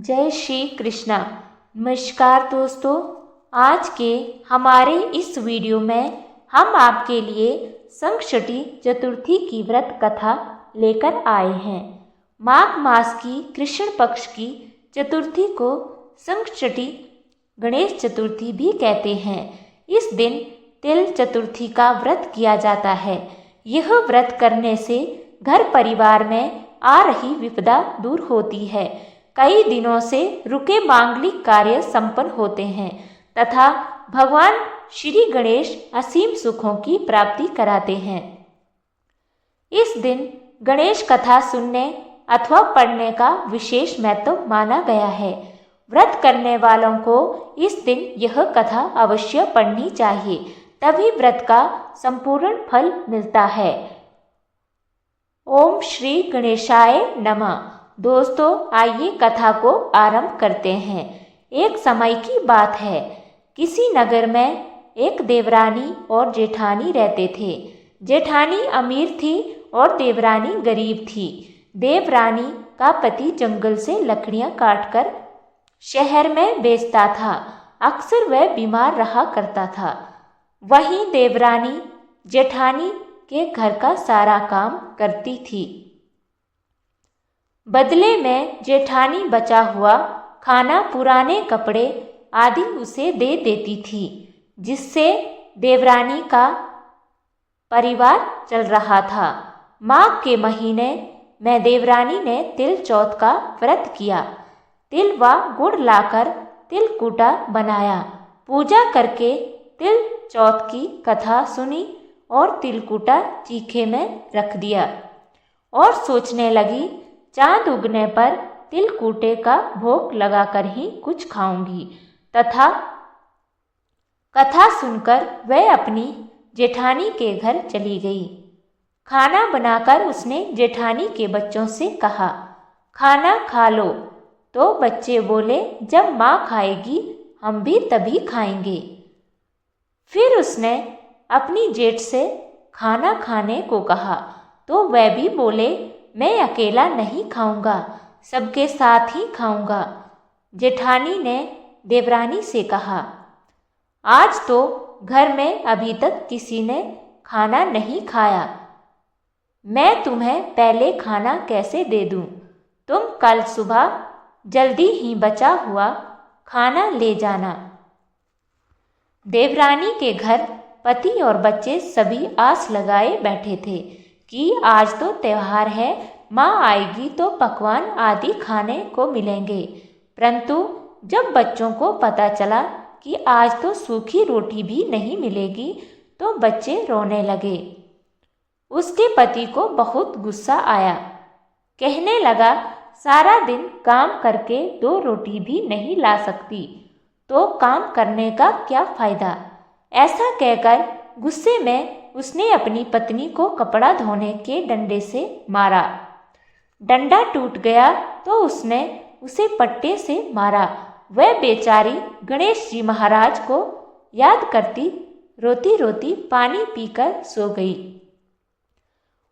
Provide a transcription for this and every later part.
जय श्री कृष्णा। नमस्कार दोस्तों, आज के हमारे इस वीडियो में हम आपके लिए संकष्टी चतुर्थी की व्रत कथा लेकर आए हैं। माघ मास की कृष्ण पक्ष की चतुर्थी को संकष्टी गणेश चतुर्थी भी कहते हैं। इस दिन तिल चतुर्थी का व्रत किया जाता है। यह व्रत करने से घर परिवार में आ रही विपदा दूर होती है। कई दिनों से रुके मांगलिक कार्य संपन्न होते हैं तथा भगवान श्री गणेश असीम सुखों की प्राप्ति कराते हैं। इस दिन गणेश कथा सुनने अथवा पढ़ने का विशेष महत्व माना गया है। व्रत करने वालों को इस दिन यह कथा अवश्य पढ़नी चाहिए, तभी व्रत का संपूर्ण फल मिलता है। ओम श्री गणेशाय नमः। दोस्तों, आइए कथा को आरंभ करते हैं। एक समय की बात है, किसी नगर में एक देवरानी और जेठानी रहते थे। जेठानी अमीर थी और देवरानी गरीब थी। देवरानी का पति जंगल से लकड़ियां काटकर शहर में बेचता था। अक्सर वह बीमार रहा करता था। वहीं देवरानी जेठानी के घर का सारा काम करती थी। बदले में जेठानी बचा हुआ खाना, पुराने कपड़े आदि उसे दे देती थी, जिससे देवरानी का परिवार चल रहा था। माघ के महीने में देवरानी ने तिल चौथ का व्रत किया। तिल व गुड़ लाकर तिलकूटा बनाया। पूजा करके तिल चौथ की कथा सुनी और तिलकूटा चीखे में रख दिया और सोचने लगी, चांद उगने पर तिलकूटे का भोग लगाकर ही कुछ खाऊंगी। तथा कथा सुनकर वह अपनी जेठानी के घर चली गई। खाना बनाकर उसने जेठानी के बच्चों से कहा, खाना खा लो। तो बच्चे बोले, जब माँ खाएगी हम भी तभी खाएंगे। फिर उसने अपनी जेठ से खाना खाने को कहा तो वह भी बोले, मैं अकेला नहीं खाऊंगा, सबके साथ ही खाऊंगा। जेठानी ने देवरानी से कहा, आज तो घर में अभी तक किसी ने खाना नहीं खाया, मैं तुम्हें पहले खाना कैसे दे दूं? तुम कल सुबह जल्दी ही बचा हुआ खाना ले जाना। देवरानी के घर पति और बच्चे सभी आस लगाए बैठे थे कि आज तो त्योहार है, माँ आएगी तो पकवान आदि खाने को मिलेंगे। परंतु जब बच्चों को पता चला कि आज तो सूखी रोटी भी नहीं मिलेगी तो बच्चे रोने लगे। उसके पति को बहुत गुस्सा आया। कहने लगा, सारा दिन काम करके 2 रोटी भी नहीं ला सकती तो काम करने का क्या फायदा। ऐसा कहकर गुस्से में उसने अपनी पत्नी को कपड़ा धोने के डंडे से मारा। डंडा टूट गया तो उसने उसे पट्टे से मारा। वह बेचारी गणेश जी महाराज को याद करती रोती रोती पानी पीकर सो गई।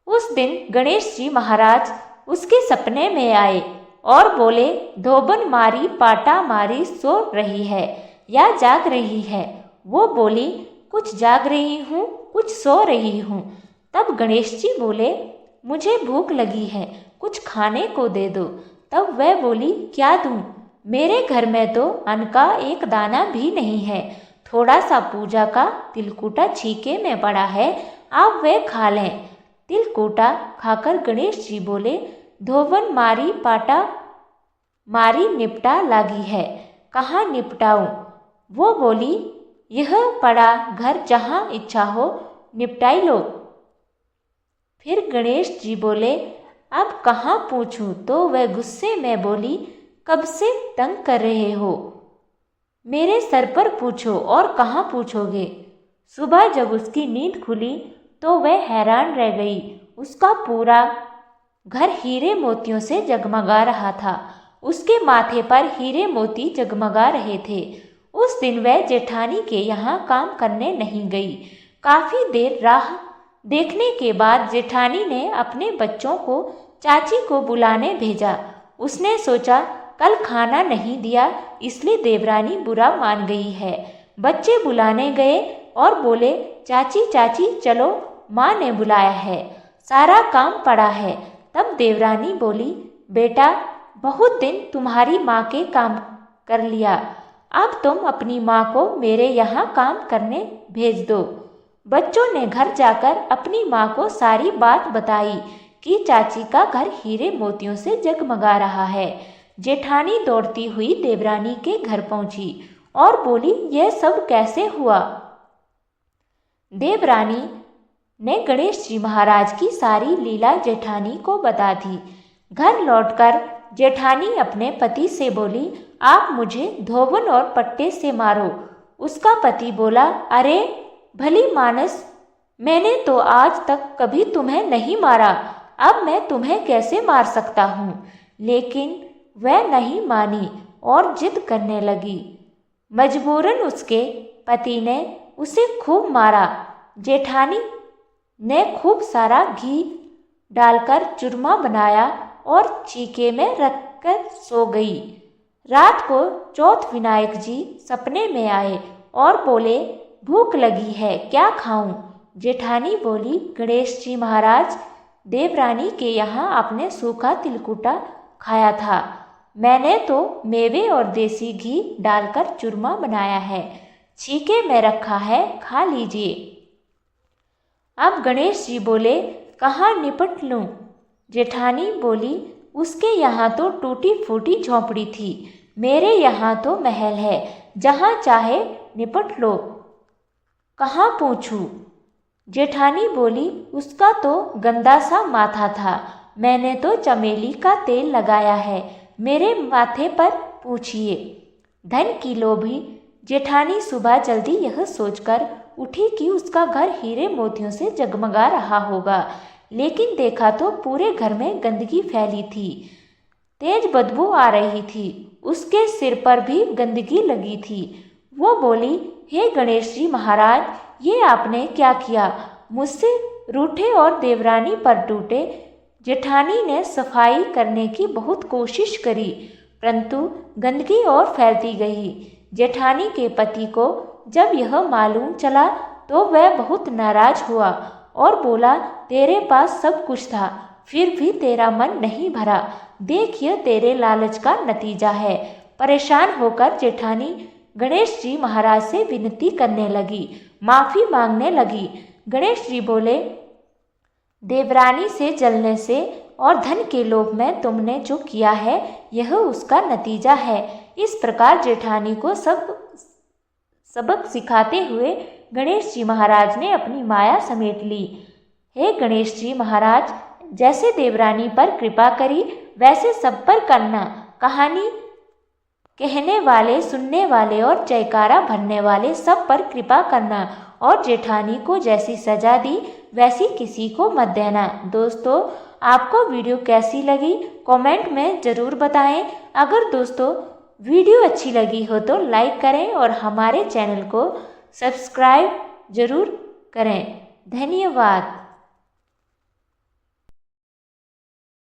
उस दिन गणेश जी महाराज उसके सपने में आए और बोले, धोबन मारी पाटा मारी सो रही है या जाग रही है? वो बोली, कुछ जाग रही हूँ, कुछ सो रही हूँ। तब गणेश जी बोले, मुझे भूख लगी है, कुछ खाने को दे दो। तब वह बोली, क्या दूँ? मेरे घर में तो अन्न का एक दाना भी नहीं है। थोड़ा सा पूजा का तिलकूटा छीके में पड़ा है, आप वह खा लें। तिलकूटा खाकर गणेश जी बोले, धोबन मारी पाटा मारी निपटा लागी है, कहाँ निपटाऊँ? वो बोली, यह पड़ा घर, जहाँ इच्छा हो निपटाई लो। फिर गणेश जी बोले, अब कहाँ पूछूं? तो वह गुस्से में बोली, कब से तंग कर रहे हो? मेरे सर पर पूछो और कहाँ पूछोगे? सुबह जब उसकी नींद खुली तो वह हैरान रह गई। उसका पूरा घर हीरे मोतियों से जगमगा रहा था। उसके माथे पर हीरे मोती जगमगा रहे थे। उस दिन वह जेठानी के यहाँ काम करने नहीं गई। काफी देर राह देखने के बाद जेठानी ने अपने बच्चों को चाची को बुलाने भेजा। उसने सोचा, कल खाना नहीं दिया इसलिए देवरानी बुरा मान गई है। बच्चे बुलाने गए और बोले, चाची चाची चलो, माँ ने बुलाया है, सारा काम पड़ा है। तब देवरानी बोली, बेटा बहुत दिन तुम्हारी माँ के काम कर लिया, अब तुम अपनी माँ को मेरे यहाँ काम करने भेज दो। बच्चों ने घर जाकर अपनी माँ को सारी बात बताई कि चाची का घर हीरे मोतियों से जगमगा रहा है। जेठानी दौड़ती हुई देवरानी के घर पहुंची और बोली, यह सब कैसे हुआ? देवरानी ने गणेश जी महाराज की सारी लीला जेठानी को बता दी। घर लौटकर जेठानी अपने पति से बोली, आप मुझे धोबन और पट्टे से मारो। उसका पति बोला, अरे भली मानस, मैंने तो आज तक कभी तुम्हें नहीं मारा, अब मैं तुम्हें कैसे मार सकता हूँ? लेकिन वह नहीं मानी और जिद करने लगी। मजबूरन उसके पति ने उसे खूब मारा। जेठानी ने खूब सारा घी डालकर चूरमा बनाया और चीके में रखकर सो गई। रात को चौथ विनायक जी सपने में आए और बोले, भूख लगी है, क्या खाऊं? जेठानी बोली, गणेश जी महाराज, देवरानी के यहाँ आपने सूखा तिलकुटा खाया था, मैंने तो मेवे और देसी घी डालकर चूरमा बनाया है, छीके में रखा है, खा लीजिए। अब गणेश जी बोले, कहाँ निपट लूं? जेठानी बोली, उसके यहाँ तो टूटी फूटी झोंपड़ी थी, मेरे यहाँ तो महल है, जहाँ चाहे निपट लो। कहाँ पूछूं? जेठानी बोली, उसका तो गंदा सा माथा था, मैंने तो चमेली का तेल लगाया है, मेरे माथे पर पूछिए। धन की लोभी जेठानी सुबह जल्दी यह सोचकर उठी कि उसका घर हीरे मोतियों से जगमगा रहा होगा, लेकिन देखा तो पूरे घर में गंदगी फैली थी, तेज बदबू आ रही थी, उसके सिर पर भी गंदगी लगी थी। वो बोली, हे गणेश जी महाराज, ये आपने क्या किया? मुझसे रूठे और देवरानी पर टूटे। जेठानी ने सफाई करने की बहुत कोशिश करी, परंतु गंदगी और फैलती गई। जेठानी के पति को जब यह मालूम चला तो वह बहुत नाराज हुआ और बोला, तेरे पास सब कुछ था, फिर भी तेरा मन नहीं भरा, देख यह तेरे लालच का नतीजा है। परेशान होकर जेठानी गणेश जी महाराज से विनती करने लगी, माफ़ी मांगने लगी। गणेश जी बोले, देवरानी से जलने से और धन के लोभ में तुमने जो किया है यह उसका नतीजा है। इस प्रकार जेठानी को सबक सिखाते हुए गणेश जी महाराज ने अपनी माया समेट ली। हे गणेश जी महाराज, जैसे देवरानी पर कृपा करी वैसे सब पर करना। कहानी कहने वाले, सुनने वाले और जयकारा भरने वाले सब पर कृपा करना, और जेठानी को जैसी सजा दी वैसी किसी को मत देना। दोस्तों, आपको वीडियो कैसी लगी कमेंट में ज़रूर बताएं। अगर दोस्तों वीडियो अच्छी लगी हो तो लाइक करें और हमारे चैनल को सब्सक्राइब ज़रूर करें। धन्यवाद।